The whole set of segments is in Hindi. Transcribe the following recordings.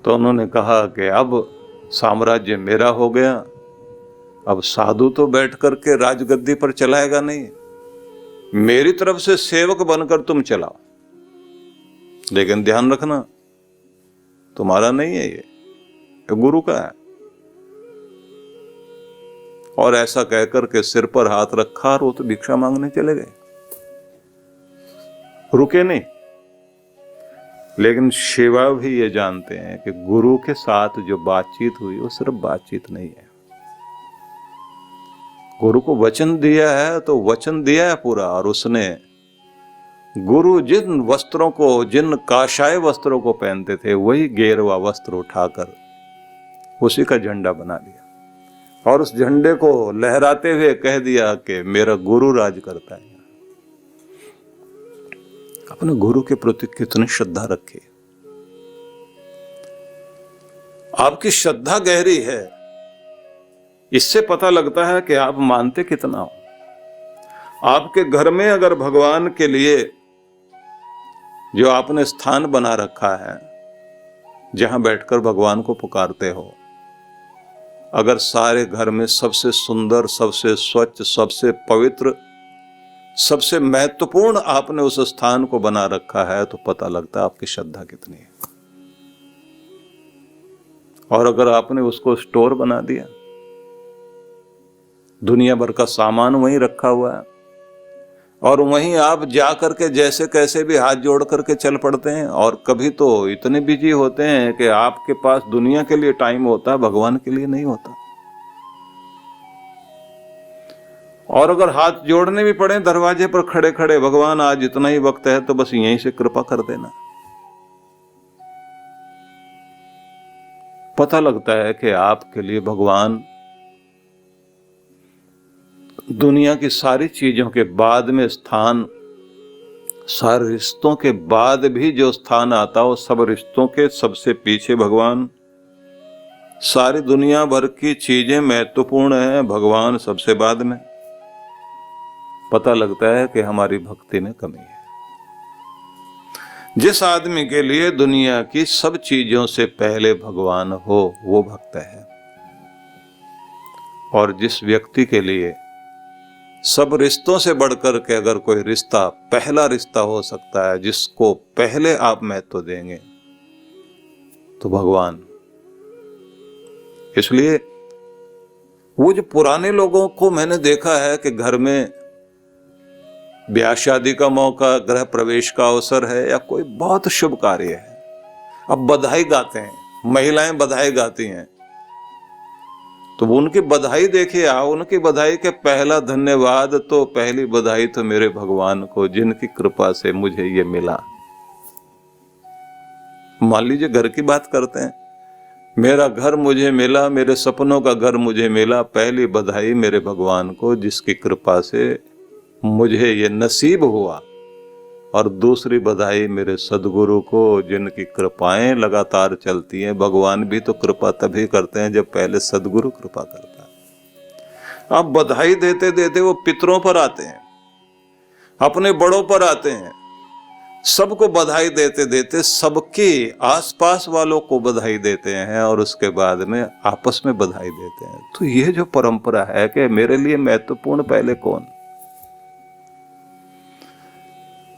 तो उन्होंने कहा कि अब साम्राज्य मेरा हो गया, अब साधु तो बैठ करके राजगद्दी पर चलाएगा नहीं, मेरी तरफ से सेवक बनकर तुम चलाओ, लेकिन ध्यान रखना तुम्हारा नहीं है, ये गुरु का है। और ऐसा कहकर के सिर पर हाथ रखा और वो तो भिक्षा मांगने चले गए, रुके नहीं। लेकिन शिवा भी ये जानते हैं कि गुरु के साथ जो बातचीत हुई वो सिर्फ बातचीत नहीं है, गुरु को वचन दिया है तो वचन दिया है पूरा। और उसने गुरु जिन वस्त्रों को, जिन काशाय वस्त्रों को पहनते थे, वही गेरवा वस्त्र उठाकर उसी का झंडा बना दिया और उस झंडे को लहराते हुए कह दिया कि मेरा गुरु राज करता है। अपने गुरु के प्रति कितनी श्रद्धा रखी। आपकी श्रद्धा गहरी है, इससे पता लगता है कि आप मानते कितना हो। आपके घर में अगर भगवान के लिए जो आपने स्थान बना रखा है, जहां बैठकर भगवान को पुकारते हो, अगर सारे घर में सबसे सुंदर, सबसे स्वच्छ, सबसे पवित्र, सबसे महत्वपूर्ण आपने उस स्थान को बना रखा है, तो पता लगता है आपकी श्रद्धा कितनी है। और अगर आपने उसको स्टोर बना दिया, दुनिया भर का सामान वहीं रखा हुआ है और वहीं आप जा करके जैसे कैसे भी हाथ जोड़ करके चल पड़ते हैं, और कभी तो इतने बिजी होते हैं कि आपके पास दुनिया के लिए टाइम होता है, भगवान के लिए नहीं होता। और अगर हाथ जोड़ने भी पड़े दरवाजे पर खड़े खड़े, भगवान आज इतना ही वक्त है तो बस यहीं से कृपा कर देना, पता लगता है कि आपके लिए भगवान दुनिया की सारी चीजों के बाद में स्थान, सारे रिश्तों के बाद भी जो स्थान आता हो, सब रिश्तों के सबसे पीछे भगवान। सारी दुनिया भर की चीजें महत्वपूर्ण हैं, भगवान सबसे बाद में। पता लगता है कि हमारी भक्ति में कमी है। जिस आदमी के लिए दुनिया की सब चीजों से पहले भगवान हो, वो भक्त है। और जिस व्यक्ति के लिए सब रिश्तों से बढ़कर के अगर कोई रिश्ता पहला रिश्ता हो सकता है, जिसको पहले आप महत्व देंगे, तो भगवान। इसलिए वो जो पुराने लोगों को मैंने देखा है कि घर में ब्याह शादी का मौका, गृह प्रवेश का अवसर है या कोई बहुत शुभ कार्य है, अब बधाई गाते हैं, महिलाएं बधाई गाती हैं, तो उनकी बधाई देखिए, उनकी बधाई के पहला धन्यवाद तो, पहली बधाई तो मेरे भगवान को, जिनकी कृपा से मुझे ये मिला। मान लीजिए घर की बात करते हैं, मेरा घर मुझे मिला, मेरे सपनों का घर मुझे मिला, पहली बधाई मेरे भगवान को जिसकी कृपा से मुझे ये नसीब हुआ, और दूसरी बधाई मेरे सदगुरु को जिनकी कृपाएं लगातार चलती हैं। भगवान भी तो कृपा तभी करते हैं जब पहले सदगुरु कृपा करता है। अब बधाई देते देते वो पितरों पर आते हैं, अपने बड़ों पर आते हैं, सबको बधाई देते देते सबके आसपास वालों को बधाई देते हैं और उसके बाद में आपस में बधाई देते हैं। तो ये जो परंपरा है कि मेरे लिए महत्वपूर्ण पहले कौन,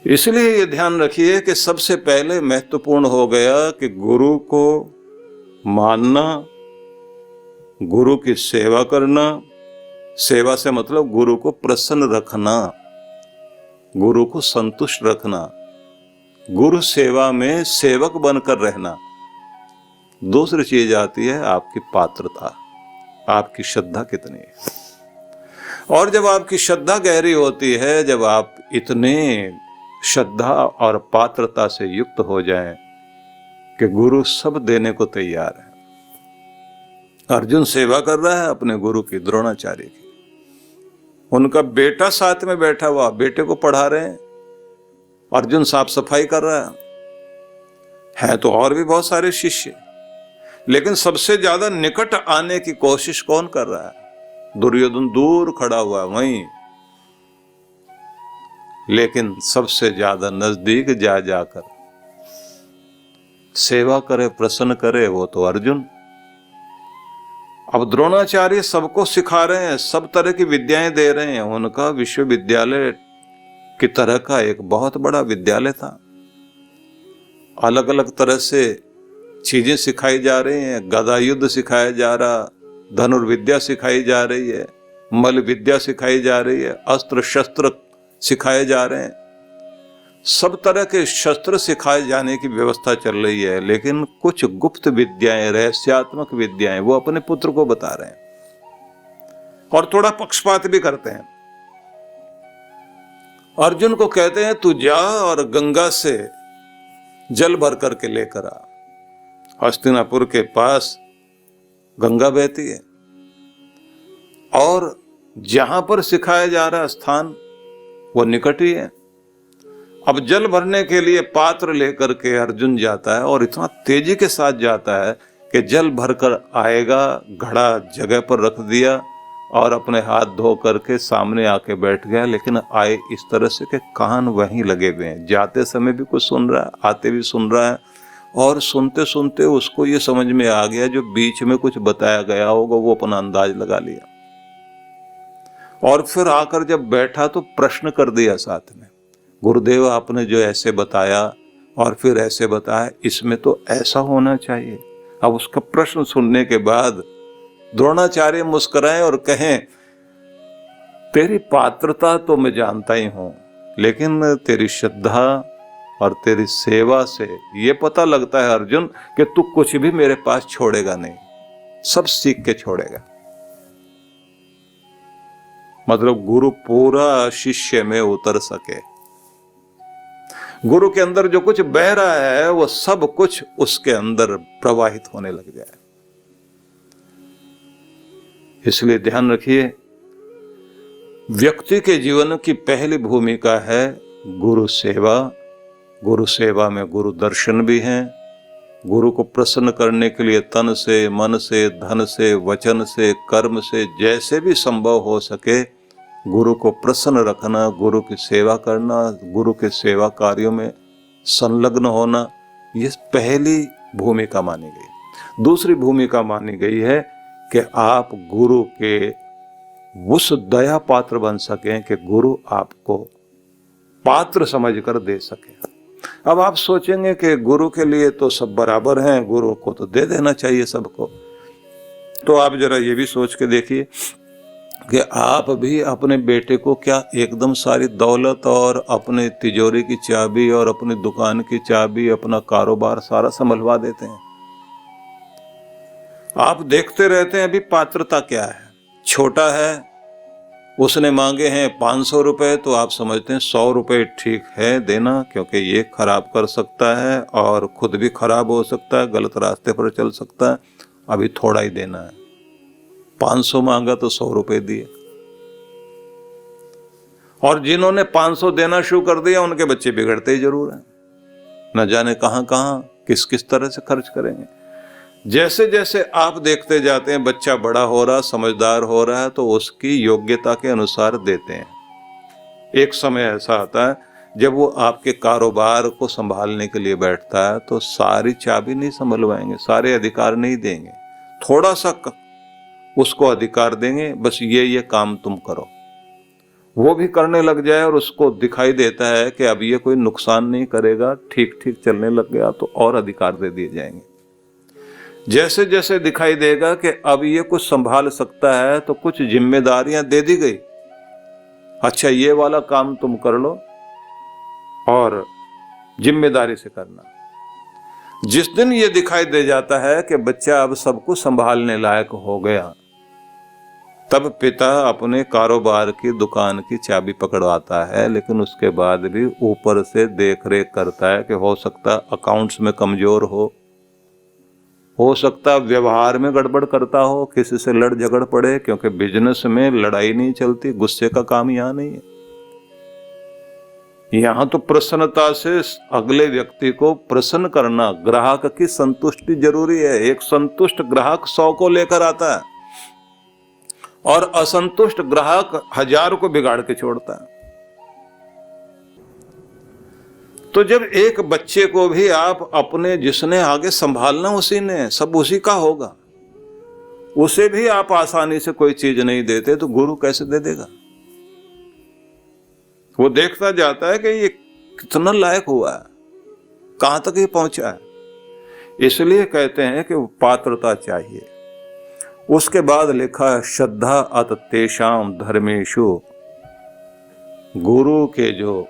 इसलिए ये ध्यान रखिए कि सबसे पहले महत्वपूर्ण हो गया कि गुरु को मानना, गुरु की सेवा करना। सेवा से मतलब गुरु को प्रसन्न रखना, गुरु को संतुष्ट रखना, गुरु सेवा में सेवक बनकर रहना। दूसरी चीज आती है आपकी पात्रता, आपकी श्रद्धा कितनी है। और जब आपकी श्रद्धा गहरी होती है, जब आप इतने श्रद्धा और पात्रता से युक्त हो जाएं कि गुरु सब देने को तैयार है। अर्जुन सेवा कर रहा है अपने गुरु की, द्रोणाचार्य की, उनका बेटा साथ में बैठा हुआ, बेटे को पढ़ा रहे हैं, अर्जुन साफ सफाई कर रहा है तो और भी बहुत सारे शिष्य, लेकिन सबसे ज्यादा निकट आने की कोशिश कौन कर रहा है? दुर्योधन दूर खड़ा हुआ है वहीं, लेकिन सबसे ज्यादा नजदीक जा जाकर सेवा करे, प्रसन्न करे, वो तो अर्जुन। अब द्रोणाचार्य सबको सिखा रहे हैं, सब तरह की विद्याएं दे रहे हैं। उनका विश्वविद्यालय की तरह का एक बहुत बड़ा विद्यालय था। अलग अलग तरह से चीजें सिखाई जा रही हैं। गदा युद्ध सिखाया जा रहा, धनुर्विद्या सिखाई जा रही है, मल विद्या सिखाई जा रही है, अस्त्र शस्त्र सिखाए जा रहे हैं। सब तरह के शस्त्र सिखाए जाने की व्यवस्था चल रही है। लेकिन कुछ गुप्त विद्याएं, रहस्यात्मक विद्याएं, वो अपने पुत्र को बता रहे हैं और थोड़ा पक्षपात भी करते हैं। अर्जुन को कहते हैं तू जा और गंगा से जल भर करके लेकर आ। हस्तिनापुर के पास गंगा बहती है और जहां पर सिखाया जा रहा स्थान वो निकट ही है। अब जल भरने के लिए पात्र लेकर के अर्जुन जाता है और इतना तेजी के साथ जाता है कि जल भरकर आएगा, घड़ा जगह पर रख दिया और अपने हाथ धो करके सामने आके बैठ गया। लेकिन आए इस तरह से कि कान वहीं लगे हुए हैं। जाते समय भी कुछ सुन रहा है, आते भी सुन रहा है, और सुनते सुनते उसको ये समझ में आ गया जो बीच में कुछ बताया गया होगा वो अपना अंदाज लगा लिया। और फिर आकर जब बैठा तो प्रश्न कर दिया साथ में, गुरुदेव आपने जो ऐसे बताया और फिर ऐसे बताया, इसमें तो ऐसा होना चाहिए। अब उसका प्रश्न सुनने के बाद द्रोणाचार्य मुस्कुराए और कहें तेरी पात्रता तो मैं जानता ही हूं, लेकिन तेरी श्रद्धा और तेरी सेवा से ये पता लगता है अर्जुन कि तू कुछ भी मेरे पास छोड़ेगा नहीं, सब सीख के छोड़ेगा। मतलब गुरु पूरा शिष्य में उतर सके, गुरु के अंदर जो कुछ बह रहा है वो सब कुछ उसके अंदर प्रवाहित होने लग जाए। इसलिए ध्यान रखिए, व्यक्ति के जीवन की पहली भूमिका है गुरु सेवा। गुरु सेवा में गुरु दर्शन भी हैं। गुरु को प्रसन्न करने के लिए तन से, मन से, धन से, वचन से, कर्म से, जैसे भी संभव हो सके गुरु को प्रसन्न रखना, गुरु की सेवा करना, गुरु के सेवा कार्यों में संलग्न होना, ये पहली भूमिका मानी गई। दूसरी भूमिका मानी गई है कि आप गुरु के उस दया पात्र बन सकें कि गुरु आपको पात्र समझकर दे सके। अब आप सोचेंगे कि गुरु के लिए तो सब बराबर हैं, गुरु को तो दे देना चाहिए सबको। तो आप जरा ये भी सोच के देखिए कि आप भी अपने बेटे को क्या एकदम सारी दौलत और अपने तिजोरी की चाबी और अपनी दुकान की चाबी, अपना कारोबार सारा संभलवा देते हैं? आप देखते रहते हैं अभी पात्रता क्या है। छोटा है, उसने मांगे हैं 500 रुपए, तो आप समझते हैं 100 रुपए ठीक है देना, क्योंकि ये खराब कर सकता है और खुद भी खराब हो सकता है, गलत रास्ते पर चल सकता है, अभी थोड़ा ही देना है। 500 मांगा तो 100 रुपए दिए। और जिन्होंने 500 देना शुरू कर दिया उनके बच्चे बिगड़ते ही जरूर हैं, न जाने कहां कहां किस किस तरह से खर्च करेंगे। जैसे जैसे आप देखते जाते हैं बच्चा बड़ा हो रहा, समझदार हो रहा है, तो उसकी योग्यता के अनुसार देते हैं। एक समय ऐसा आता है जब वो आपके कारोबार को संभालने के लिए बैठता है तो सारी चाबी नहीं संभलवाएंगे, सारे अधिकार नहीं देंगे, थोड़ा सा उसको अधिकार देंगे, बस ये काम तुम करो। वो भी करने लग जाए और उसको दिखाई देता है कि अब ये कोई नुकसान नहीं करेगा, ठीक ठीक चलने लग गया, तो और अधिकार दे दिए जाएंगे। जैसे जैसे दिखाई देगा कि अब ये कुछ संभाल सकता है तो कुछ जिम्मेदारियां दे दी गई, अच्छा ये वाला काम तुम कर लो और जिम्मेदारी से करना। जिस दिन ये दिखाई दे जाता है कि बच्चा अब सब कुछ संभालने लायक हो गया, तब पिता अपने कारोबार की दुकान की चाबी पकड़वाता है, लेकिन उसके बाद भी ऊपर से देख रेख करता है कि हो सकता अकाउंट्स में कमजोर हो सकता व्यवहार में गड़बड़ करता हो, किसी से लड़ झगड़ पड़े, क्योंकि बिजनेस में लड़ाई नहीं चलती, गुस्से का काम यहां नहीं है। यहां तो प्रसन्नता से अगले व्यक्ति को प्रसन्न करना, ग्राहक की संतुष्टि जरूरी है। एक संतुष्ट ग्राहक 100 को लेकर आता है और असंतुष्ट ग्राहक 1000 को बिगाड़ के छोड़ता है। तो जब एक बच्चे को भी आप अपने, जिसने आगे संभालना उसी ने, सब उसी का होगा, उसे भी आप आसानी से कोई चीज नहीं देते तो गुरु कैसे दे देगा? वो देखता जाता है कि ये कितना लायक हुआ है, कहां तक ये पहुंचा है। इसलिए कहते हैं कि पात्रता चाहिए। उसके बाद लिखा है श्रद्धा अत तेषाम धर्मेषु, गुरु के जो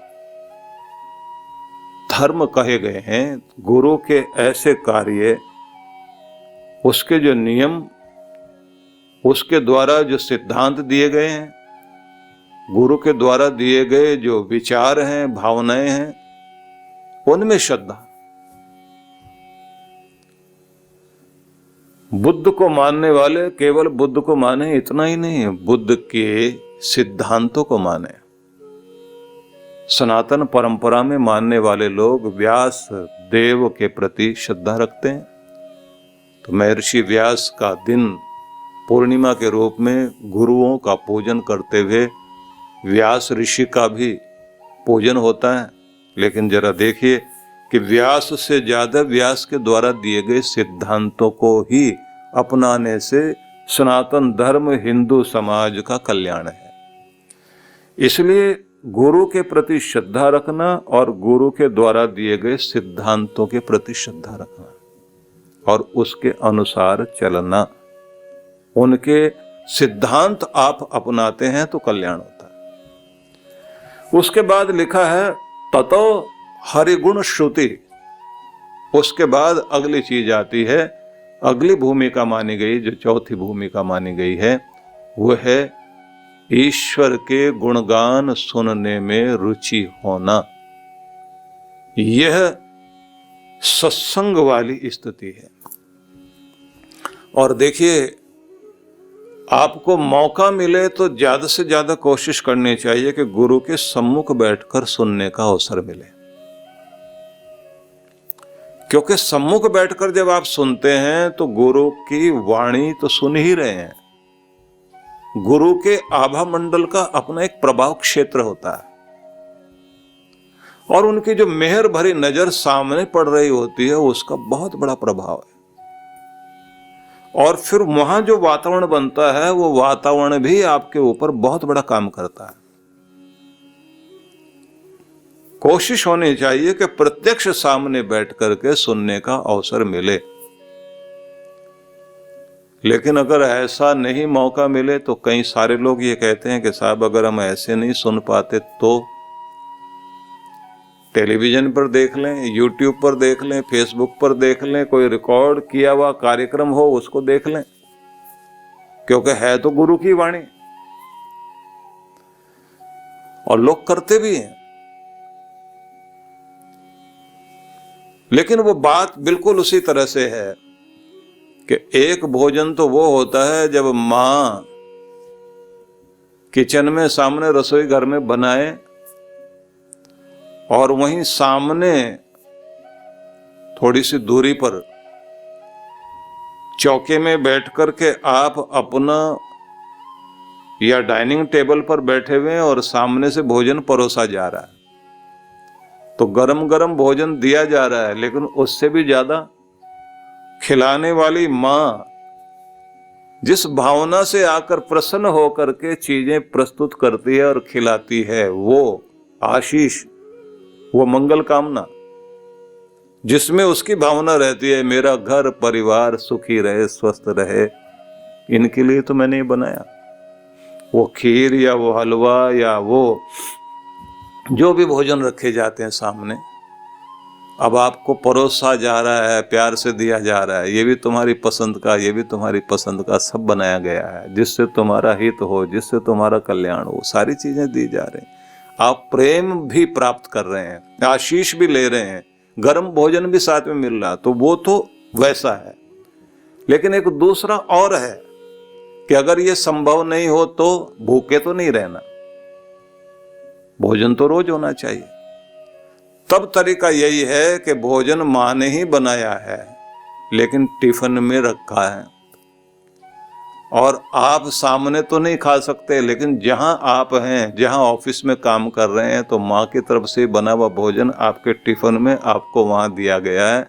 धर्म कहे गए हैं, गुरु के ऐसे कार्य, उसके जो नियम, उसके द्वारा जो सिद्धांत दिए गए हैं, गुरु के द्वारा दिए गए जो विचार हैं, भावनाएं हैं, उनमें श्रद्धा। बुद्ध को मानने वाले केवल बुद्ध को माने इतना ही नहीं है, बुद्ध के सिद्धांतों को माने। सनातन परंपरा में मानने वाले लोग व्यास देव के प्रति श्रद्धा रखते हैं। तो महर्षि व्यास का दिन पूर्णिमा के रूप में गुरुओं का पूजन करते हुए व्यास ऋषि का भी पूजन होता है। लेकिन जरा देखिए कि व्यास से ज्यादा व्यास के द्वारा दिए गए सिद्धांतों को ही अपनाने से सनातन धर्म, हिंदू समाज का कल्याण है। इसलिए गुरु के प्रति श्रद्धा रखना और गुरु के द्वारा दिए गए सिद्धांतों के प्रति श्रद्धा रखना और उसके अनुसार चलना, उनके सिद्धांत आप अपनाते हैं तो कल्याण होता है। उसके बाद लिखा है ततो हरिगुण श्रुति। उसके बाद अगली चीज आती है, अगली भूमिका मानी गई, जो चौथी भूमिका मानी गई है, वो है ईश्वर के गुणगान सुनने में रुचि होना। यह सत्संग वाली स्थिति है। और देखिए, आपको मौका मिले तो ज्यादा से ज्यादा कोशिश करनी चाहिए कि गुरु के सम्मुख बैठकर सुनने का अवसर मिले, क्योंकि सम्मुख बैठकर जब आप सुनते हैं तो गुरु की वाणी तो सुन ही रहे हैं। गुरु के आभा मंडल का अपना एक प्रभाव क्षेत्र होता है और उनकी जो मेहर भरी नजर सामने पड़ रही होती है, उसका बहुत बड़ा प्रभाव है। और फिर वहां जो वातावरण बनता है, वो वातावरण भी आपके ऊपर बहुत बड़ा काम करता है। कोशिश होनी चाहिए कि प्रत्यक्ष सामने बैठ करके सुनने का अवसर मिले। लेकिन अगर ऐसा नहीं मौका मिले तो कई सारे लोग ये कहते हैं कि साहब अगर हम ऐसे नहीं सुन पाते तो टेलीविजन पर देख लें, यूट्यूब पर देख लें, फेसबुक पर देख लें, कोई रिकॉर्ड किया हुआ कार्यक्रम हो उसको देख लें, क्योंकि है तो गुरु की वाणी। और लोग करते भी हैं। लेकिन वो बात बिल्कुल उसी तरह से है कि एक भोजन तो वो होता है जब मां किचन में सामने रसोई घर में बनाए और वहीं सामने थोड़ी सी दूरी पर चौके में बैठ कर के आप अपना या डाइनिंग टेबल पर बैठे हुए हैं और सामने से भोजन परोसा जा रहा है, तो गरम गरम भोजन दिया जा रहा है, लेकिन उससे भी ज्यादा खिलाने वाली मां जिस भावना से आकर प्रसन्न होकर के चीजें प्रस्तुत करती है और खिलाती है, वो आशीष, वो मंगल कामना जिसमें उसकी भावना रहती है मेरा घर परिवार सुखी रहे, स्वस्थ रहे, इनके लिए तो मैंने बनाया। वो खीर या वो हलवा या वो जो भी भोजन रखे जाते हैं सामने, अब आपको परोसा जा रहा है, प्यार से दिया जा रहा है, ये भी तुम्हारी पसंद का, ये भी तुम्हारी पसंद का, सब बनाया गया है जिससे तुम्हारा हित हो, जिससे तुम्हारा कल्याण हो, सारी चीजें दी जा रही हैं। आप प्रेम भी प्राप्त कर रहे हैं, आशीष भी ले रहे हैं, गर्म भोजन भी साथ में मिल रहा, तो वो तो वैसा है। लेकिन एक दूसरा और है कि अगर ये संभव नहीं हो तो भूखे तो नहीं रहना, भोजन तो रोज होना चाहिए। तब तरीका यही है कि भोजन मां ने ही बनाया है लेकिन टिफिन में रखा है और आप सामने तो नहीं खा सकते, लेकिन जहां आप हैं, जहां ऑफिस में काम कर रहे हैं, तो माँ की तरफ से बना हुआ भोजन आपके टिफिन में आपको वहां दिया गया है।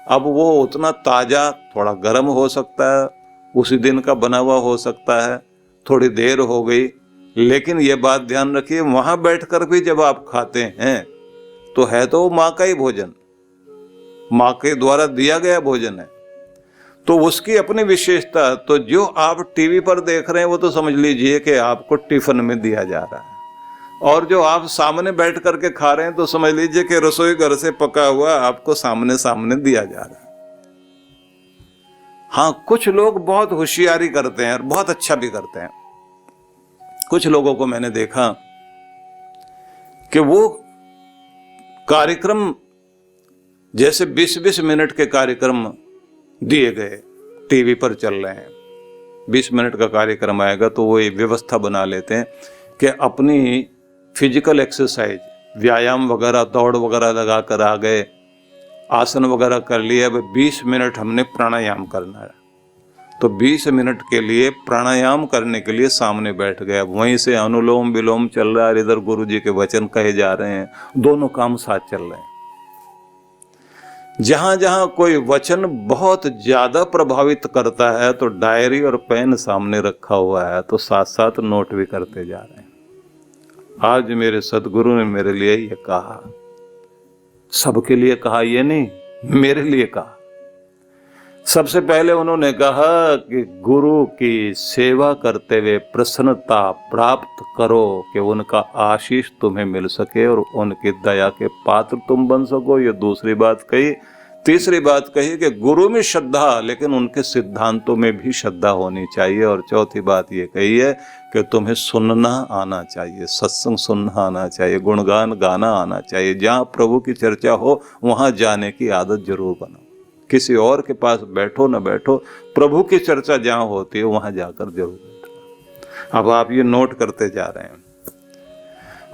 अब वो उतना ताज़ा, थोड़ा गर्म हो सकता है, उसी दिन का बना हुआ हो सकता है, थोड़ी देर हो गई, लेकिन ये बात ध्यान रखिए, वहां बैठकर भी जब आप खाते हैं तो है तो वो माँ का ही भोजन, माँ के द्वारा दिया गया भोजन है, तो उसकी अपनी विशेषता। तो जो आप टीवी पर देख रहे हैं वो तो समझ लीजिए कि आपको टिफिन में दिया जा रहा है, और जो आप सामने बैठ करके खा रहे हैं तो समझ लीजिए कि रसोई घर से पका हुआ आपको सामने सामने दिया जा रहा है। हाँ, कुछ लोग बहुत होशियारी करते हैं और बहुत अच्छा भी करते हैं। कुछ लोगों को मैंने देखा कि वो कार्यक्रम, जैसे 20-20 मिनट के कार्यक्रम दिए गए, टीवी पर चल रहे हैं, 20 मिनट का कार्यक्रम आएगा तो वो ये व्यवस्था बना लेते हैं कि अपनी फिजिकल एक्सरसाइज, व्यायाम वगैरह, दौड़ वगैरह लगा कर आ गए, आसन वगैरह कर लिए, अब 20 मिनट हमने प्राणायाम करना है, तो 20 मिनट के लिए प्राणायाम करने के लिए सामने बैठ गए। अब वहीं से अनुलोम विलोम चल रहा है, इधर गुरु जी के वचन कहे जा रहे हैं, दोनों काम साथ चल रहे हैं। जहां जहां कोई वचन बहुत ज्यादा प्रभावित करता है तो डायरी और पेन सामने रखा हुआ है, तो साथ साथ नोट भी करते जा रहे हैं। आज मेरे सदगुरु ने मेरे लिए ये कहा, सबके लिए कहा ये नहीं, मेरे लिए कहा। सबसे पहले उन्होंने कहा कि गुरु की सेवा करते हुए प्रसन्नता प्राप्त करो कि उनका आशीष तुम्हें मिल सके और उनकी दया के पात्र तुम बन सको, ये दूसरी बात कही। तीसरी बात कही कि गुरु में श्रद्धा, लेकिन उनके सिद्धांतों में भी श्रद्धा होनी चाहिए। और चौथी बात ये कही है कि तुम्हें सुनना आना चाहिए, सत्संग सुनना आना चाहिए, गुणगान गाना आना चाहिए। जहाँ प्रभु की चर्चा हो वहाँ जाने की आदत जरूर बनाओ। किसी और के पास बैठो न बैठो, प्रभु की चर्चा जहाँ होती है वहाँ जाकर जरूर बैठो। अब आप ये नोट करते जा रहे हैं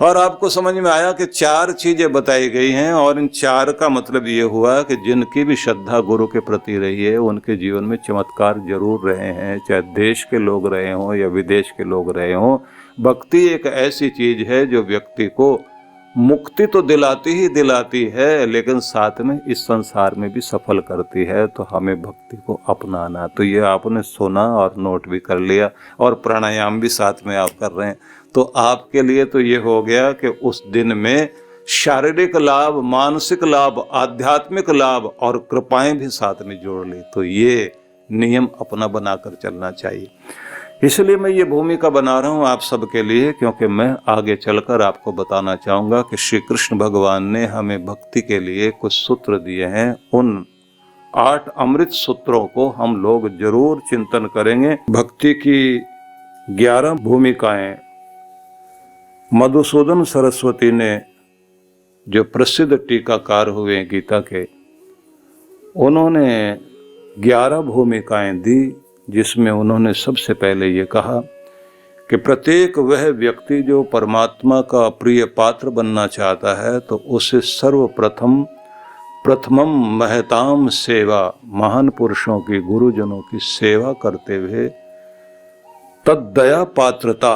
और आपको समझ में आया कि 4 चीजें बताई गई हैं, और इन 4 का मतलब ये हुआ कि जिनकी भी श्रद्धा गुरु के प्रति रही है उनके जीवन में चमत्कार जरूर रहे हैं, चाहे देश के लोग रहे हों या विदेश के लोग रहे हों। भक्ति एक ऐसी चीज है जो व्यक्ति को मुक्ति तो दिलाती ही दिलाती है, लेकिन साथ में इस संसार में भी सफल करती है। तो हमें भक्ति को अपनाना, तो ये आपने सुना और नोट भी कर लिया, और प्राणायाम भी साथ में आप कर रहे हैं। तो आपके लिए तो ये हो गया कि उस दिन में शारीरिक लाभ, मानसिक लाभ, आध्यात्मिक लाभ और कृपाएं भी साथ में जोड़ ली। तो ये नियम अपना बनाकर चलना चाहिए। इसलिए मैं ये भूमिका बना रहा हूँ आप सबके लिए, क्योंकि मैं आगे चलकर आपको बताना चाहूँगा कि श्री कृष्ण भगवान ने हमें भक्ति के लिए कुछ सूत्र दिए हैं। उन 8 अमृत सूत्रों को हम लोग जरूर चिंतन करेंगे। भक्ति की 11 भूमिकाएं मधुसूदन सरस्वती ने, जो प्रसिद्ध टीकाकार हुए गीता के, उन्होंने 11 भूमिकाएं दी, जिसमें उन्होंने सबसे पहले ये कहा कि प्रत्येक वह व्यक्ति जो परमात्मा का प्रिय पात्र बनना चाहता है तो उसे प्रथमम महताम सेवा, महान पुरुषों की, गुरुजनों की सेवा करते हुए तद्दया पात्रता,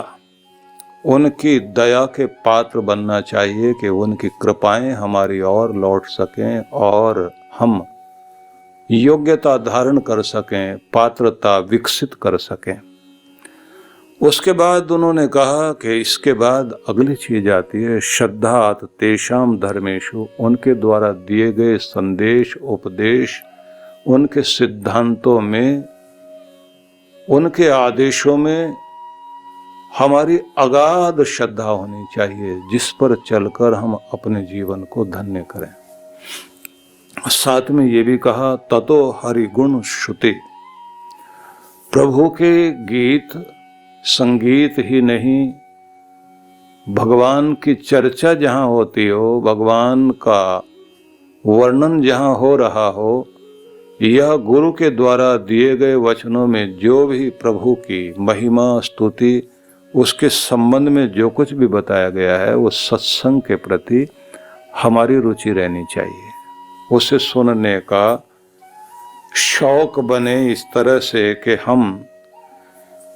उनकी दया के पात्र बनना चाहिए कि उनकी कृपाएं हमारी ओर लौट सकें और हम योग्यता धारण कर सकें, पात्रता विकसित कर सकें। उसके बाद उन्होंने कहा कि इसके बाद अगली चीज आती है श्रद्धात तेषाम धर्मेषु, उनके द्वारा दिए गए संदेश, उपदेश, उनके सिद्धांतों में, उनके आदेशों में हमारी अगाध श्रद्धा होनी चाहिए, जिस पर चलकर हम अपने जीवन को धन्य करें। साथ में ये भी कहा ततो हरि गुण श्रुति, प्रभु के गीत संगीत ही नहीं, भगवान की चर्चा जहाँ होती हो, भगवान का वर्णन जहाँ हो रहा हो, यह गुरु के द्वारा दिए गए वचनों में जो भी प्रभु की महिमा स्तुति, उसके संबंध में जो कुछ भी बताया गया है, वो सत्संग के प्रति हमारी रुचि रहनी चाहिए। उसे सुनने का शौक बने इस तरह से कि हम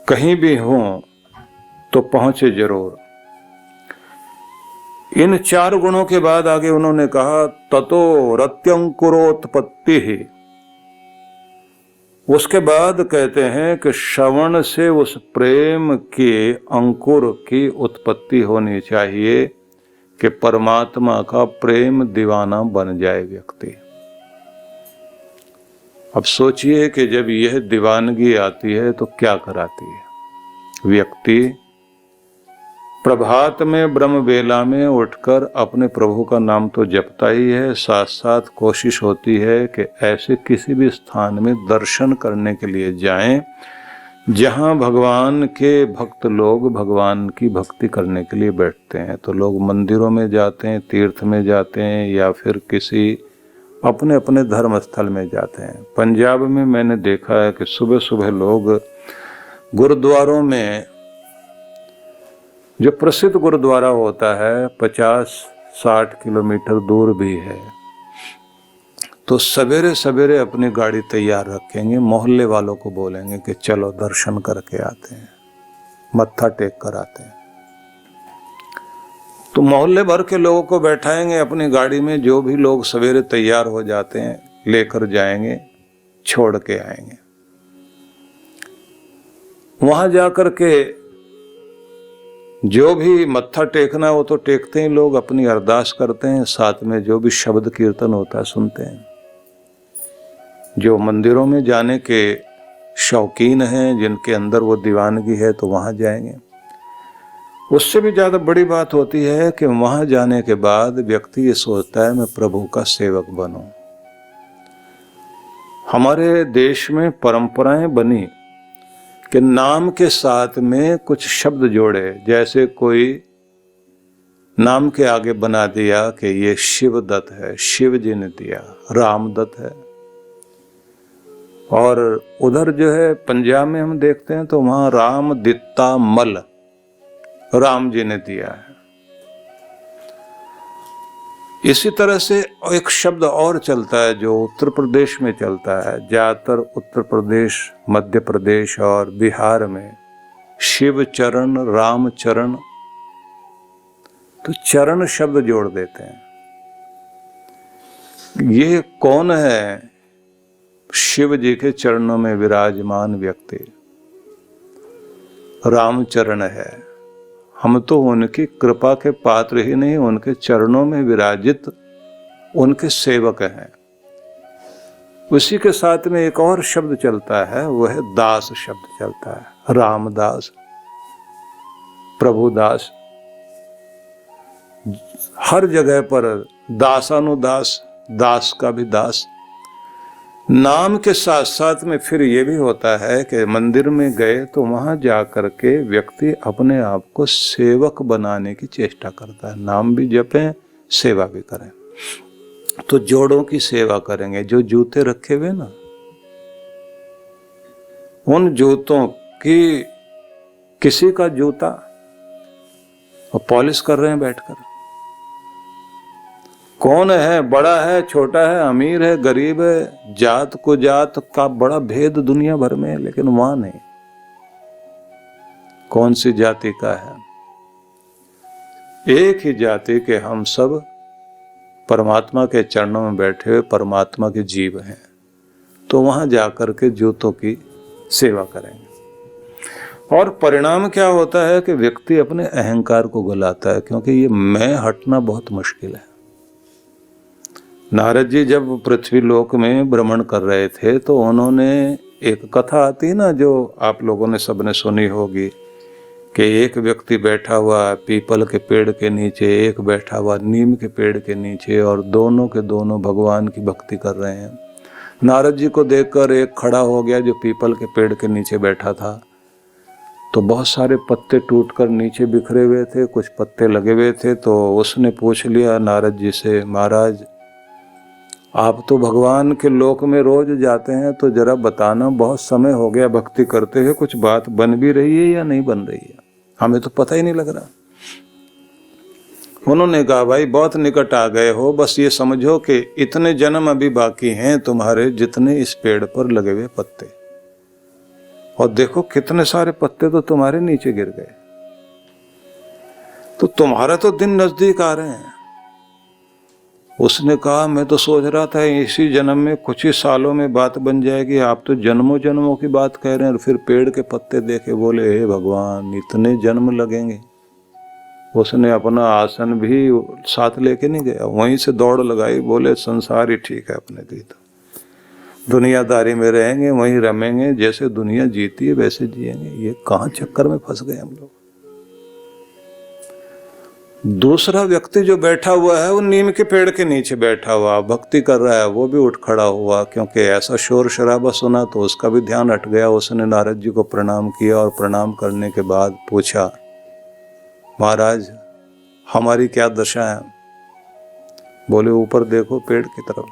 कहीं भी हों तो पहुंचे जरूर। इन 4 गुणों के बाद आगे उन्होंने कहा ततो रत्यंकुरोत्पत्ति ही। उसके बाद कहते हैं कि श्रवण से उस प्रेम के अंकुर की उत्पत्ति होनी चाहिए कि परमात्मा का प्रेम दीवाना बन जाए व्यक्ति। अब सोचिए कि जब यह दीवानगी आती है तो क्या कराती है। व्यक्ति प्रभात में ब्रह्म बेला में उठकर अपने प्रभु का नाम तो जपता ही है, साथ साथ कोशिश होती है कि ऐसे किसी भी स्थान में दर्शन करने के लिए जाएं जहां भगवान के भक्त लोग भगवान की भक्ति करने के लिए बैठते हैं। तो लोग मंदिरों में जाते हैं, तीर्थ में जाते हैं, या फिर किसी अपने अपने धर्म स्थल में जाते हैं। पंजाब में मैंने देखा है कि सुबह सुबह लोग गुरुद्वारों में, जो प्रसिद्ध गुरुद्वारा होता है 50-60 किलोमीटर दूर भी है, तो सवेरे सवेरे अपनी गाड़ी तैयार रखेंगे, मोहल्ले वालों को बोलेंगे कि चलो दर्शन करके आते हैं, मत्था टेक कर आते हैं। तो मोहल्ले भर के लोगों को बैठाएंगे अपनी गाड़ी में, जो भी लोग सवेरे तैयार हो जाते हैं लेकर जाएंगे, छोड़ के आएंगे। वहां जाकर के जो भी मत्था टेकना वो तो टेकते हैं लोग, अपनी अरदास करते हैं, साथ में जो भी शब्द कीर्तन होता है सुनते हैं। जो मंदिरों में जाने के शौकीन हैं, जिनके अंदर वो दीवानगी है, तो वहां जाएंगे। उससे भी ज्यादा बड़ी बात होती है कि वहां जाने के बाद व्यक्ति ये सोचता है मैं प्रभु का सेवक बनूं। हमारे देश में परंपराएं बनी कि नाम के साथ में कुछ शब्द जोड़े, जैसे कोई नाम के आगे बना दिया कि ये शिवदत्त है, शिव जी ने दिया, रामदत्त है। और उधर जो है पंजाब में हम देखते हैं तो वहां राम दित्ता मल, राम जी ने दिया है। इसी तरह से एक शब्द और चलता है जो उत्तर प्रदेश में चलता है, ज्यादातर उत्तर प्रदेश, मध्य प्रदेश और बिहार में, शिव चरण, राम चरण, तो चरण शब्द जोड़ देते हैं। ये कौन है? शिव जी के चरणों में विराजमान व्यक्ति रामचरण है। हम तो उनकी कृपा के पात्र ही नहीं, उनके चरणों में विराजित उनके सेवक हैं। उसी के साथ में एक और शब्द चलता है, वह है दास शब्द चलता है। रामदास, प्रभुदास, हर जगह पर दासानुदास, दास का भी दास। नाम के साथ साथ में फिर ये भी होता है कि मंदिर में गए तो वहां जाकर के व्यक्ति अपने आप को सेवक बनाने की चेष्टा करता है। नाम भी जपें, सेवा भी करें। तो जोड़ों की सेवा करेंगे। जो जूते रखे हुए ना, उन जूतों की किसी का जूता और पॉलिश कर रहे हैं बैठकर। कौन है, बड़ा है, छोटा है, अमीर है, गरीब है, जात को जात का बड़ा भेद दुनिया भर में है, लेकिन वहां नहीं। कौन सी जाति का है? एक ही जाति के हम सब परमात्मा के चरणों में बैठे हुए परमात्मा के जीव हैं। तो वहां जाकर के जूतों की सेवा करेंगे। और परिणाम क्या होता है कि व्यक्ति अपने अहंकार को गलाता है, क्योंकि ये मैं हटना बहुत मुश्किल है। नारद जी जब पृथ्वी लोक में भ्रमण कर रहे थे तो उन्होंने, एक कथा आती ना जो आप लोगों ने सबने सुनी होगी, कि एक व्यक्ति बैठा हुआ पीपल के पेड़ के नीचे, एक बैठा हुआ नीम के पेड़ के नीचे, और दोनों के दोनों भगवान की भक्ति कर रहे हैं। नारद जी को देखकर एक खड़ा हो गया जो पीपल के पेड़ के नीचे बैठा था। तो बहुत सारे पत्ते टूटकर नीचे बिखरे हुए थे, कुछ पत्ते लगे हुए थे। तो उसने पूछ लिया नारद जी से, महाराज आप तो भगवान के लोक में रोज जाते हैं, तो जरा बताना, बहुत समय हो गया भक्ति करते हुए, कुछ बात बन भी रही है या नहीं बन रही है, हमें तो पता ही नहीं लग रहा। उन्होंने कहा भाई बहुत निकट आ गए हो, बस ये समझो कि इतने जन्म अभी बाकी हैं तुम्हारे जितने इस पेड़ पर लगे हुए पत्ते, और देखो कितने सारे पत्ते तो तुम्हारे नीचे गिर गए। तो तुम्हारा तो दिन नजदीक आ रहे हैं। उसने कहा मैं तो सोच रहा था इसी जन्म में, कुछ ही सालों में बात बन जाएगी। आप तो जन्मों जन्मों की बात कह रहे हैं। और फिर पेड़ के पत्ते देखे, बोले हे भगवान, इतने जन्म लगेंगे। उसने अपना आसन भी साथ लेके नहीं गया, वहीं से दौड़ लगाई। बोले संसार ही ठीक है अपने लिए, तो दुनियादारी में रहेंगे, वहीं रमेंगे, जैसे दुनिया जीती है वैसे जिएंगे। ये कहाँ चक्कर में फंस गए हम लोग। दूसरा व्यक्ति जो बैठा हुआ है वो नीम के पेड़ के नीचे बैठा हुआ भक्ति कर रहा है, वो भी उठ खड़ा हुआ, क्योंकि ऐसा शोर शराबा सुना तो उसका भी ध्यान हट गया। उसने नारद जी को प्रणाम किया और प्रणाम करने के बाद पूछा, महाराज हमारी क्या दशा है? बोले ऊपर देखो पेड़ की तरफ।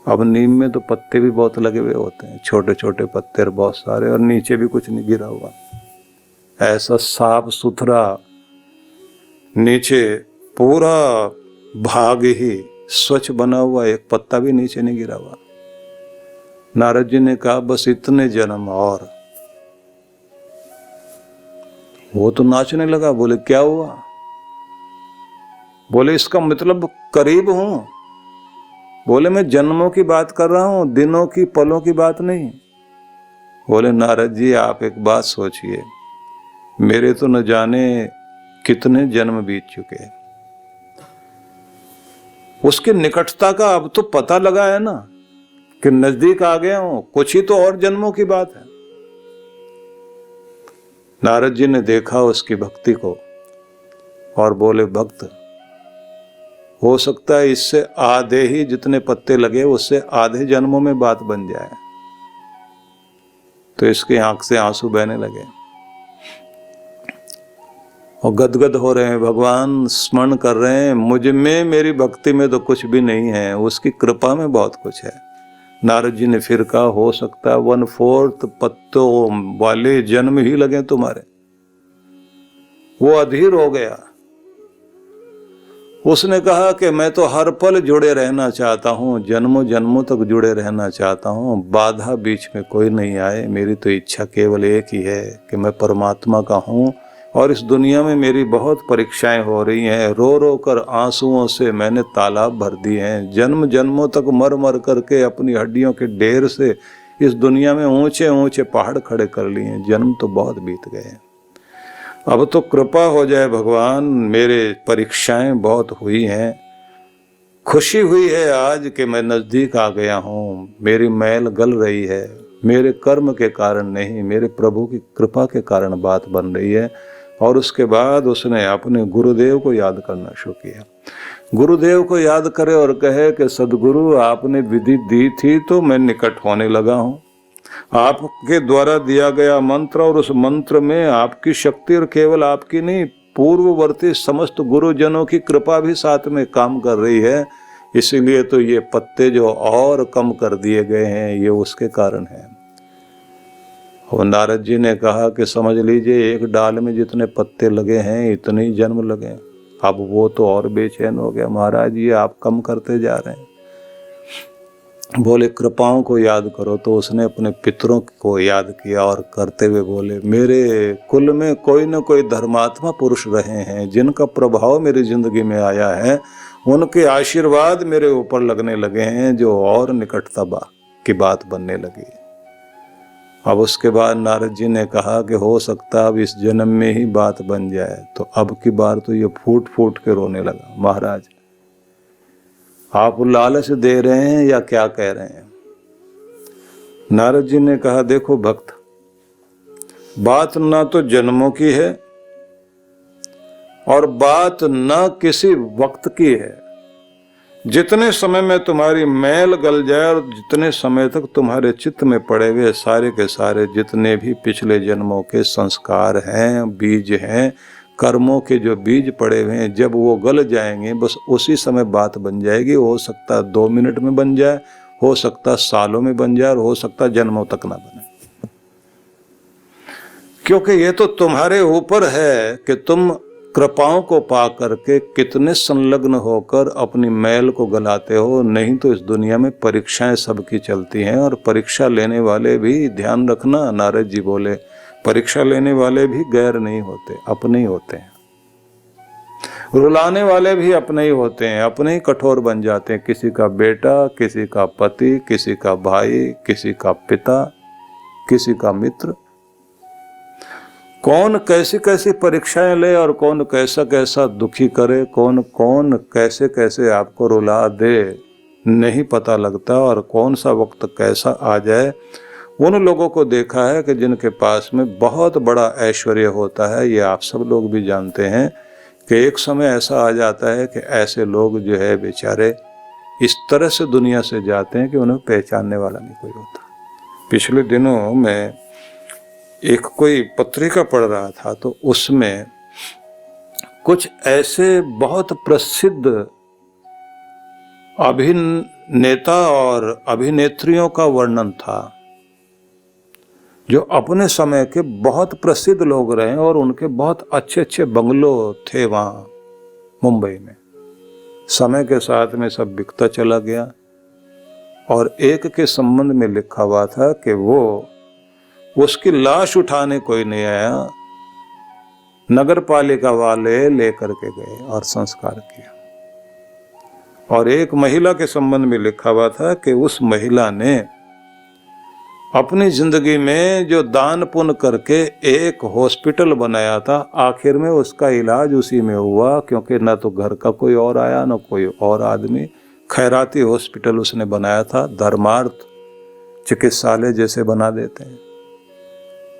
अब नीम में तो पत्ते भी बहुत लगे हुए होते हैं, छोटे छोटे पत्ते और बहुत सारे, और नीचे भी कुछ नहीं गिरा हुआ। ऐसा साफ सुथरा नीचे पूरा भाग ही स्वच्छ बना हुआ, एक पत्ता भी नीचे नहीं गिरा हुआ। नारद जी ने कहा बस इतने जन्म और। वो तो नाचने लगा। बोले क्या हुआ? बोले इसका मतलब करीब हूं। बोले मैं जन्मों की बात कर रहा हूं, दिनों की पलों की बात नहीं। बोले नारद जी आप एक बात सोचिए, मेरे तो न जाने कितने जन्म बीत चुके हैं। उसकी निकटता का अब तो पता लगा है ना कि नजदीक आ गया हूं, कुछ ही तो और जन्मों की बात है। नारद जी ने देखा उसकी भक्ति को और बोले भक्त, हो सकता है इससे आधे ही जितने पत्ते लगे उससे आधे जन्मों में बात बन जाए। तो इसकी आंख से आंसू बहने लगे और गदगद हो रहे हैं। भगवान स्मरण कर रहे हैं, मुझ में मेरी भक्ति में तो कुछ भी नहीं है, उसकी कृपा में बहुत कुछ है। नारद जी ने फिर कहा हो सकता है 1/4 पत्तों वाले जन्म ही लगे तुम्हारे। वो अधीर हो गया। उसने कहा कि मैं तो हर पल जुड़े रहना चाहता हूँ, जन्मों जन्मों तक जुड़े रहना चाहता हूँ, बाधा बीच में कोई नहीं आए। मेरी तो इच्छा केवल एक ही है कि मैं परमात्मा का हूँ और इस दुनिया में मेरी बहुत परीक्षाएं हो रही हैं। रो रो कर आंसुओं से मैंने तालाब भर दिए हैं। जन्म जन्मों तक मर मर करके अपनी हड्डियों के ढेर से इस दुनिया में ऊंचे ऊंचे पहाड़ खड़े कर लिए हैं। जन्म तो बहुत बीत गए हैं। अब तो कृपा हो जाए भगवान, मेरे परीक्षाएं बहुत हुई हैं। खुशी हुई है आज कि मैं नजदीक आ गया हूँ। मेरी मैल गल रही है, मेरे कर्म के कारण नहीं, मेरे प्रभु की कृपा के कारण बात बन रही है। और उसके बाद उसने अपने गुरुदेव को याद करना शुरू किया। गुरुदेव को याद करे और कहे कि सदगुरु आपने विधि दी थी तो मैं निकट होने लगा हूँ। आपके द्वारा दिया गया मंत्र, और उस मंत्र में आपकी शक्ति और केवल आपकी नहीं, पूर्ववर्ती समस्त गुरुजनों की कृपा भी साथ में काम कर रही है। इसीलिए तो ये पत्ते जो और कम कर दिए गए हैं ये उसके कारण है। और नारद जी ने कहा कि समझ लीजिए एक डाल में जितने पत्ते लगे हैं इतने ही जन्म लगे। अब वो तो और बेचैन हो गया, महाराज ये आप कम करते जा रहे हैं। बोले कृपाओं को याद करो। तो उसने अपने पितरों को याद किया और करते हुए बोले मेरे कुल में कोई न कोई धर्मात्मा पुरुष रहे हैं जिनका प्रभाव मेरी जिंदगी में आया है, उनके आशीर्वाद मेरे ऊपर लगने लगे हैं, जो और निकटता की बात बनने लगी। अब उसके बाद नारद जी ने कहा कि हो सकता अब इस जन्म में ही बात बन जाए। तो अब की बार तो ये फूट फूट के रोने लगा, महाराज आप लालच दे रहे हैं या क्या कह रहे हैं? नारद जी ने कहा देखो भक्त, बात ना तो जन्मों की है और बात ना किसी वक्त की है। जितने समय में तुम्हारी मैल गल जाए और जितने समय तक तुम्हारे चित्त में पड़े हुए सारे के सारे जितने भी पिछले जन्मों के संस्कार हैं, बीज हैं, कर्मों के जो बीज पड़े हुए हैं, जब वो गल जाएंगे बस उसी समय बात बन जाएगी। हो सकता है 2 मिनट में बन जाए, हो सकता है सालों में बन जाए, और हो सकता है जन्मों तक ना बने। क्योंकि ये तो तुम्हारे ऊपर है कि तुम कृपाओं को पा करके कितने संलग्न होकर अपनी मैल को गलाते हो। नहीं तो इस दुनिया में परीक्षाएं सबकी चलती हैं, और परीक्षा लेने वाले भी, ध्यान रखना, नारद जी बोले, परीक्षा लेने वाले भी गैर नहीं होते, अपने ही होते हैं। रुलाने वाले भी अपने ही होते हैं, अपने ही कठोर बन जाते हैं। किसी का बेटा, किसी का पति, किसी का भाई, किसी का पिता, किसी का मित्र। कौन कैसी कैसी परीक्षाएं ले और कौन कैसा कैसा दुखी करे, कौन कौन कैसे कैसे आपको रुला दे, नहीं पता लगता। और कौन सा वक्त कैसा आ जाए। उन लोगों को देखा है कि जिनके पास में बहुत बड़ा ऐश्वर्य होता है, ये आप सब लोग भी जानते हैं कि एक समय ऐसा आ जाता है कि ऐसे लोग जो है बेचारे इस तरह से दुनिया से जाते हैं कि उन्हें पहचानने वाला नहीं कोई होता। पिछले दिनों मैं एक कोई पत्रिका पढ़ रहा था, तो उसमें कुछ ऐसे बहुत प्रसिद्ध अभिनेता और अभिनेत्रियों का वर्णन था जो अपने समय के बहुत प्रसिद्ध लोग रहे और उनके बहुत अच्छे अच्छे बंगलो थे वहाँ मुंबई में। समय के साथ में सब बिकता चला गया, और एक के संबंध में लिखा हुआ था कि वो उसकी लाश उठाने कोई नहीं आया, नगर पालिका वाले लेकर के गए और संस्कार किया। और एक महिला के संबंध में लिखा हुआ था कि उस महिला ने अपनी जिंदगी में जो दान पुण्य करके एक हॉस्पिटल बनाया था, आखिर में उसका इलाज उसी में हुआ, क्योंकि न तो घर का कोई और आया न कोई और आदमी। खैराती हॉस्पिटल उसने बनाया था, धर्मार्थ चिकित्सालय जैसे बना देते हैं।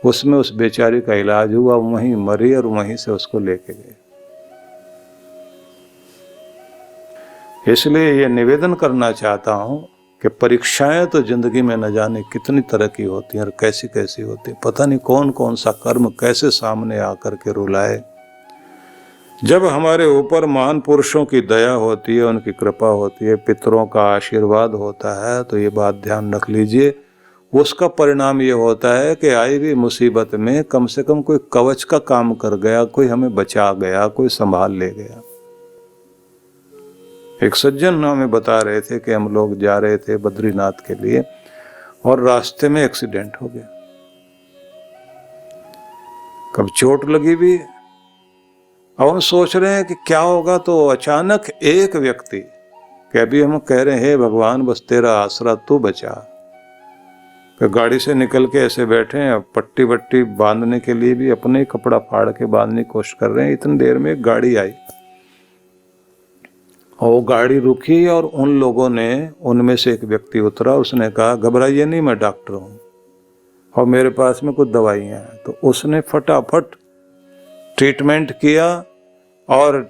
उसमें उस बेचारी का इलाज हुआ, वहीं मरी और वहीं से उसको लेके गए। इसलिए ये निवेदन करना चाहता हूं कि परीक्षाएं तो जिंदगी में न जाने कितनी तरह की होती हैं और कैसी कैसी होती है। पता नहीं कौन कौन सा कर्म कैसे सामने आकर के रुलाए। जब हमारे ऊपर महान पुरुषों की दया होती है, उनकी कृपा होती है, पितरों का आशीर्वाद होता है, तो ये बात ध्यान रख लीजिए, उसका परिणाम ये होता है कि आई हुई मुसीबत में कम से कम कोई कवच का काम कर गया, कोई हमें बचा गया, कोई संभाल ले गया। एक सज्जन हमें बता रहे थे कि हम लोग जा रहे थे बद्रीनाथ के लिए और रास्ते में एक्सीडेंट हो गया। कब चोट लगी भी, अब हम सोच रहे हैं कि क्या होगा, तो अचानक एक व्यक्ति कि अभी हम कह रहे हैं हे भगवान बस तेरा आसरा तू बचा, गाड़ी से निकल के ऐसे बैठे हैं, पट्टी वट्टी बांधने के लिए भी अपने कपड़ा फाड़ के बांधने की कोशिश कर रहे हैं। इतनी देर में एक गाड़ी आई और वो गाड़ी रुकी और उन लोगों ने, उनमें से एक व्यक्ति उतरा, उसने कहा घबराइए नहीं, मैं डॉक्टर हूँ और मेरे पास में कुछ दवाइयाँ हैं। तो उसने फटाफट ट्रीटमेंट किया और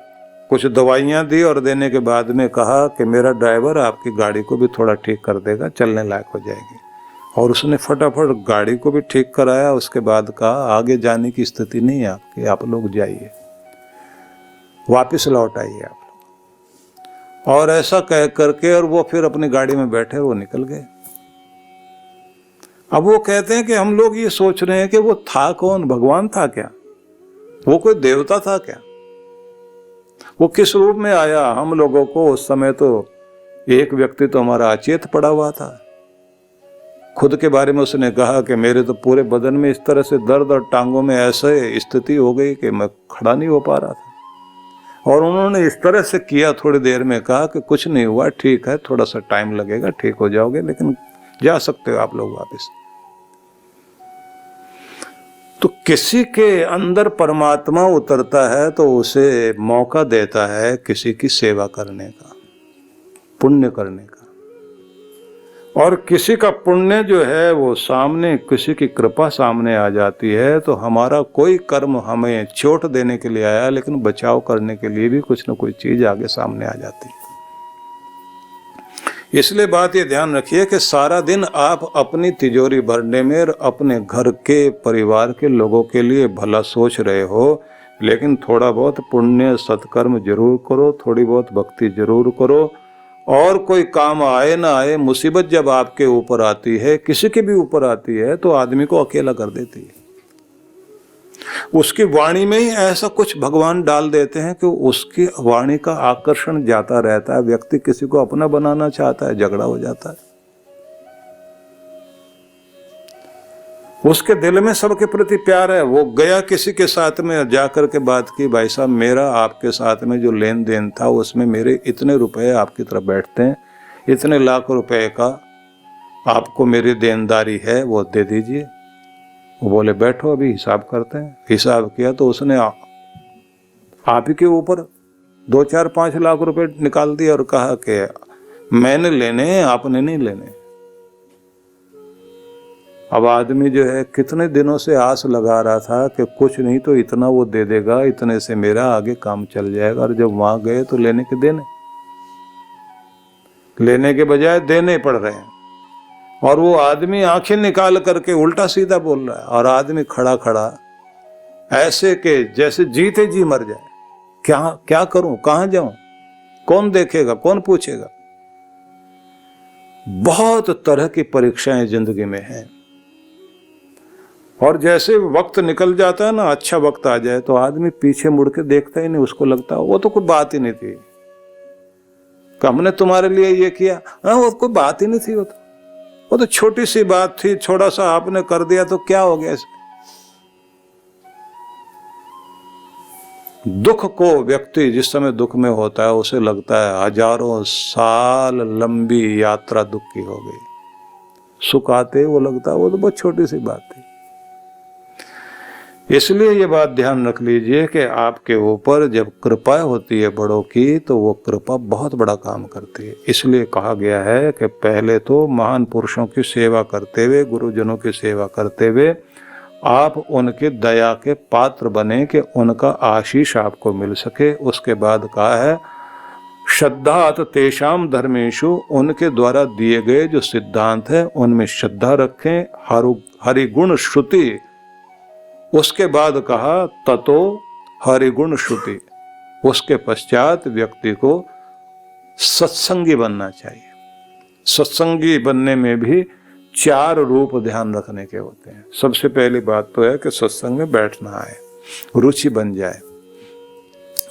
कुछ दवाइयाँ दी और देने के बाद में कहा कि मेरा ड्राइवर आपकी गाड़ी को भी थोड़ा ठीक कर देगा, चलने लायक हो जाएगी। और उसने फटाफट गाड़ी को भी ठीक कराया। उसके बाद कहा आगे जाने की स्थिति नहीं है आपकी, आप लोग जाइए, वापस लौट आइए आप लोग। और ऐसा कह करके और वो फिर अपनी गाड़ी में बैठे वो निकल गए। अब वो कहते हैं कि हम लोग ये सोच रहे हैं कि वो था कौन, भगवान था क्या, वो कोई देवता था क्या, वो किस रूप में आया हम लोगों को। उस समय तो एक व्यक्ति तो हमारा अचेत पड़ा हुआ था। खुद के बारे में उसने कहा कि मेरे तो पूरे बदन में इस तरह से दर्द और टांगों में ऐसे स्थिति हो गई कि मैं खड़ा नहीं हो पा रहा था। और उन्होंने इस तरह से किया, थोड़ी देर में कहा कि कुछ नहीं हुआ, ठीक है, थोड़ा सा टाइम लगेगा, ठीक हो जाओगे, लेकिन जा सकते हो आप लोग वापस। तो किसी के अंदर परमात्मा उतरता है तो उसे मौका देता है किसी की सेवा करने का, पुण्य करने का। और किसी का पुण्य जो है वो सामने, किसी की कृपा सामने आ जाती है तो हमारा कोई कर्म हमें चोट देने के लिए आया, लेकिन बचाव करने के लिए भी कुछ न कुछ चीज आगे सामने आ जाती है। इसलिए बात ये ध्यान रखिए कि सारा दिन आप अपनी तिजोरी भरने में और अपने घर के परिवार के लोगों के लिए भला सोच रहे हो, लेकिन थोड़ा बहुत पुण्य सत्कर्म जरूर करो, थोड़ी बहुत भक्ति जरूर करो। और कोई काम आए ना आए, मुसीबत जब आपके ऊपर आती है, किसी के भी ऊपर आती है, तो आदमी को अकेला कर देती है। उसकी वाणी में ही ऐसा कुछ भगवान डाल देते हैं कि उसकी वाणी का आकर्षण जाता रहता है। व्यक्ति किसी को अपना बनाना चाहता है, झगड़ा हो जाता है। उसके दिल में सबके प्रति प्यार है। वो गया किसी के साथ में जाकर के बात की, भाई साहब मेरा आपके साथ में जो लेन देन था उसमें मेरे इतने रुपए आपकी तरफ बैठते हैं, इतने लाख रुपए का आपको मेरी देनदारी है, वो दे दीजिए। वो बोले बैठो अभी हिसाब करते हैं। हिसाब किया तो उसने आप ही के ऊपर 2, 4, 5 लाख रुपए निकाल दिए और कहा कि मैंने लेने, आपने नहीं लेने। अब आदमी जो है कितने दिनों से आस लगा रहा था कि कुछ नहीं तो इतना वो दे देगा, इतने से मेरा आगे काम चल जाएगा, और जब वहां गए तो लेने के बजाय देने पड़ रहे हैं। और वो आदमी आंखें निकाल करके उल्टा सीधा बोल रहा है, और आदमी खड़ा खड़ा ऐसे के जैसे जीते जी मर जाए। क्या करूं, कहां जाऊं, कौन देखेगा, कौन पूछेगा। बहुत तरह की परीक्षाएं जिंदगी में हैं, और जैसे वक्त निकल जाता है ना, अच्छा वक्त आ जाए तो आदमी पीछे मुड़ के देखता ही नहीं। उसको लगता है वो तो कोई बात ही नहीं थी, हमने तुम्हारे लिए ये किया, हाँ वो कोई बात ही नहीं थी, वो तो छोटी सी बात थी, छोटा सा आपने कर दिया तो क्या हो गया इसमें। दुख को व्यक्ति जिस समय दुख में होता है उसे लगता है हजारों साल लंबी यात्रा दुख की हो गई। सुख आते वो लगता है वो तो बहुत छोटी सी बात थी। इसलिए ये बात ध्यान रख लीजिए कि आपके ऊपर जब कृपा होती है बड़ों की, तो वो कृपा बहुत बड़ा काम करती है। इसलिए कहा गया है कि पहले तो महान पुरुषों की सेवा करते हुए, गुरुजनों की सेवा करते हुए आप उनके दया के पात्र बने कि उनका आशीष आपको मिल सके। उसके बाद कहा है श्रद्धात तेषाम धर्मेषु, उनके द्वारा दिए गए जो सिद्धांत है उनमें श्रद्धा रखें। हरिगुण श्रुति, उसके बाद कहा ततो हरिगुण श्रुति, उसके पश्चात व्यक्ति को सत्संगी बनना चाहिए। सत्संगी बनने में भी 4 रूप ध्यान रखने के होते हैं। सबसे पहली बात तो है कि सत्संग में बैठना है, रुचि बन जाए,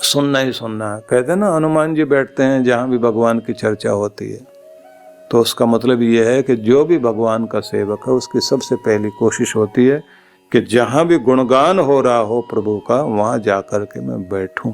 सुनना ही सुनना है। कहते हैं ना हनुमान जी बैठते हैं जहां भी भगवान की चर्चा होती है, तो उसका मतलब यह है कि जो भी भगवान का सेवक है उसकी सबसे पहली कोशिश होती है कि जहां भी गुणगान हो रहा हो प्रभु का, वहां जाकर के मैं बैठूं।